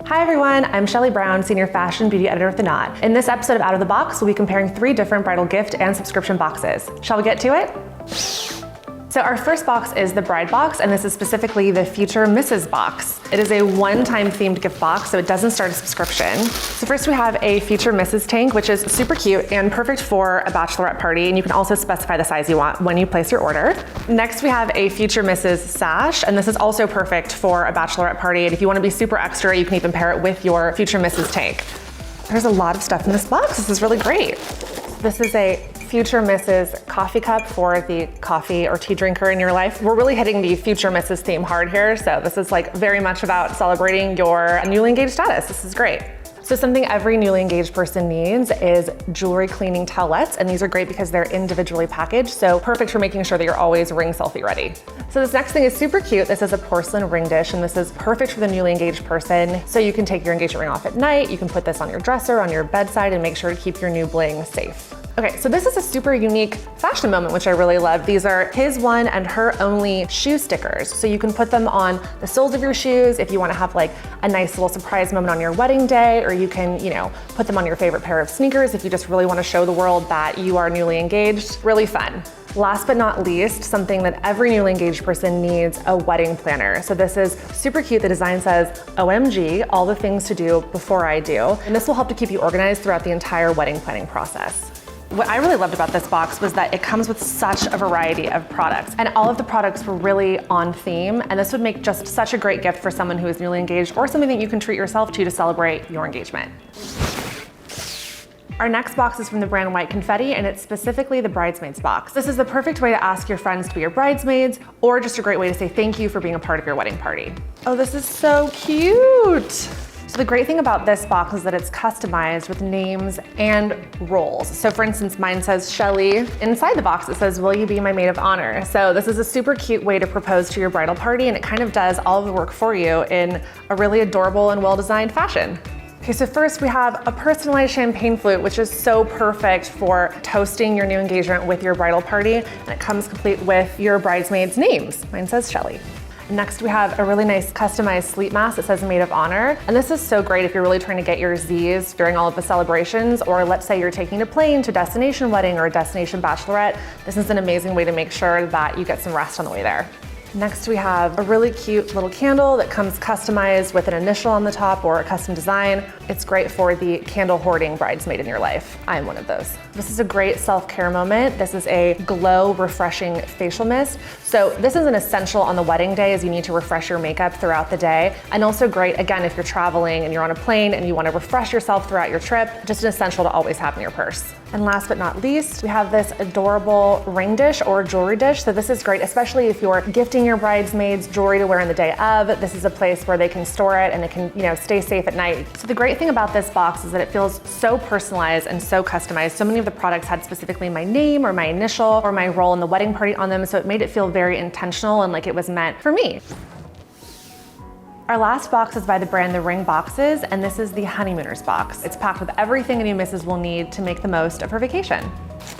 Hi everyone, I'm Shelley Brown, Senior Fashion Beauty Editor at The Knot. In this episode of Out of the Box, we'll be comparing 3 different bridal gift and subscription boxes. Shall we get to it? So our first box is the Bride box, and this is specifically the Future Mrs. box. It is a one-time themed gift box, so it doesn't start a subscription. So first we have a Future Mrs. tank, which is super cute and perfect for a bachelorette party, and you can also specify the size you want when you place your order. Next we have a Future Mrs. Sash, and this is also perfect for a bachelorette party, and if you want to be super extra, you can even pair it with your Future Mrs. tank. There's a lot of stuff in this box. This is really great. This is a Future Mrs. coffee cup for the coffee or tea drinker in your life. We're really hitting the Future Mrs. theme hard here, so this is like very much about celebrating your newly engaged status. This is great. So something every newly engaged person needs is jewelry cleaning towelettes, and these are great because they're individually packaged, so perfect for making sure that you're always ring selfie ready. So this next thing is super cute. This is a porcelain ring dish, and this is perfect for the newly engaged person. So you can take your engagement ring off at night, you can put this on your dresser, on your bedside, and make sure to keep your new bling safe. Okay, so this is a super unique fashion moment, which I really love. These are his one and her only shoe stickers. So you can put them on the soles of your shoes if you want to have like a nice little surprise moment on your wedding day, or you can, put them on your favorite pair of sneakers if you just really want to show the world that you are newly engaged. Really fun. Last but not least, something that every newly engaged person needs, a wedding planner. So this is super cute. The design says, OMG, all the things to do before I do. And this will help to keep you organized throughout the entire wedding planning process. What I really loved about this box was that it comes with such a variety of products, and all of the products were really on theme, and this would make just such a great gift for someone who is newly engaged or something that you can treat yourself to celebrate your engagement. Our next box is from the brand White Confetti, and it's specifically the Bridesmaids box. This is the perfect way to ask your friends to be your bridesmaids, or just a great way to say thank you for being a part of your wedding party. Oh, this is so cute. So the great thing about this box is that it's customized with names and roles. So for instance, mine says Shelley. Inside the box it says, will you be my maid of honor? So this is a super cute way to propose to your bridal party, and it kind of does all of the work for you in a really adorable and well-designed fashion. Okay, so first we have a personalized champagne flute, which is so perfect for toasting your new engagement with your bridal party, and it comes complete with your bridesmaids' names. Mine says Shelley. Next we have a really nice customized sleep mask that says Maid of Honor. And this is so great if you're really trying to get your Z's during all of the celebrations, or let's say you're taking a plane to a destination wedding or a destination bachelorette. This is an amazing way to make sure that you get some rest on the way there. Next we have a really cute little candle that comes customized with an initial on the top or a custom design. It's great for the candle hoarding bridesmaid in your life. I am one of those. This is a great self-care moment. This is a glow refreshing facial mist. So this is an essential on the wedding day, as you need to refresh your makeup throughout the day. And also great, again, if you're traveling and you're on a plane and you want to refresh yourself throughout your trip, just an essential to always have in your purse. And last but not least, we have this adorable ring dish or jewelry dish. So this is great, especially if you're gifting your bridesmaids jewelry to wear on the day of. This is a place where they can store it and it can, stay safe at night. So the great thing about this box is that it feels so personalized and so customized. So many of the products had specifically my name or my initial or my role in the wedding party on them. So it made it feel very intentional and like it was meant for me. Our last box is by the brand The Ring Boxes, and this is the Honeymooners box. It's packed with everything a new missus will need to make the most of her vacation.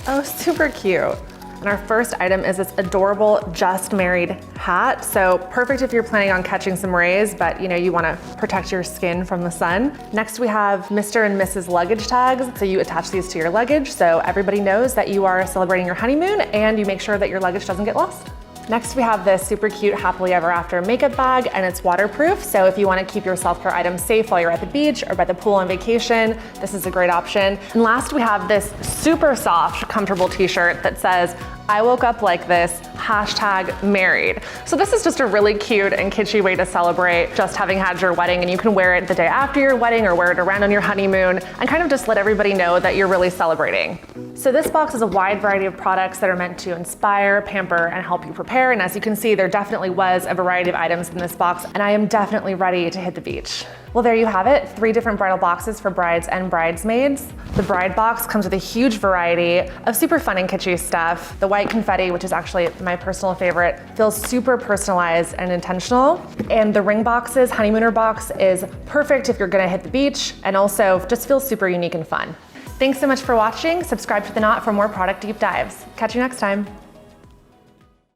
Oh, super cute. And our first item is this adorable just married hat. So perfect if you're planning on catching some rays, but you want to protect your skin from the sun. Next we have Mr. and Mrs. luggage tags. So you attach these to your luggage so everybody knows that you are celebrating your honeymoon, and you make sure that your luggage doesn't get lost. Next we have this super cute happily ever after makeup bag, and it's waterproof. So if you want to keep your self-care items safe while you're at the beach or by the pool on vacation, this is a great option. And last we have this super soft, comfortable t-shirt that says, I woke up like this, #married. So this is just a really cute and kitschy way to celebrate just having had your wedding, and you can wear it the day after your wedding or wear it around on your honeymoon and kind of just let everybody know that you're really celebrating. So this box is a wide variety of products that are meant to inspire, pamper, and help you prepare. And as you can see, there definitely was a variety of items in this box, and I am definitely ready to hit the beach. Well, there you have it, 3 different bridal boxes for brides and bridesmaids. The Bride box comes with a huge variety of super fun and kitschy stuff. The White Confetti, which is actually my personal favorite, feels super personalized and intentional. And the Ring Boxes Honeymooner box is perfect if you're gonna hit the beach, and also just feels super unique and fun. Thanks so much for watching. Subscribe to The Knot for more product deep dives. Catch you next time.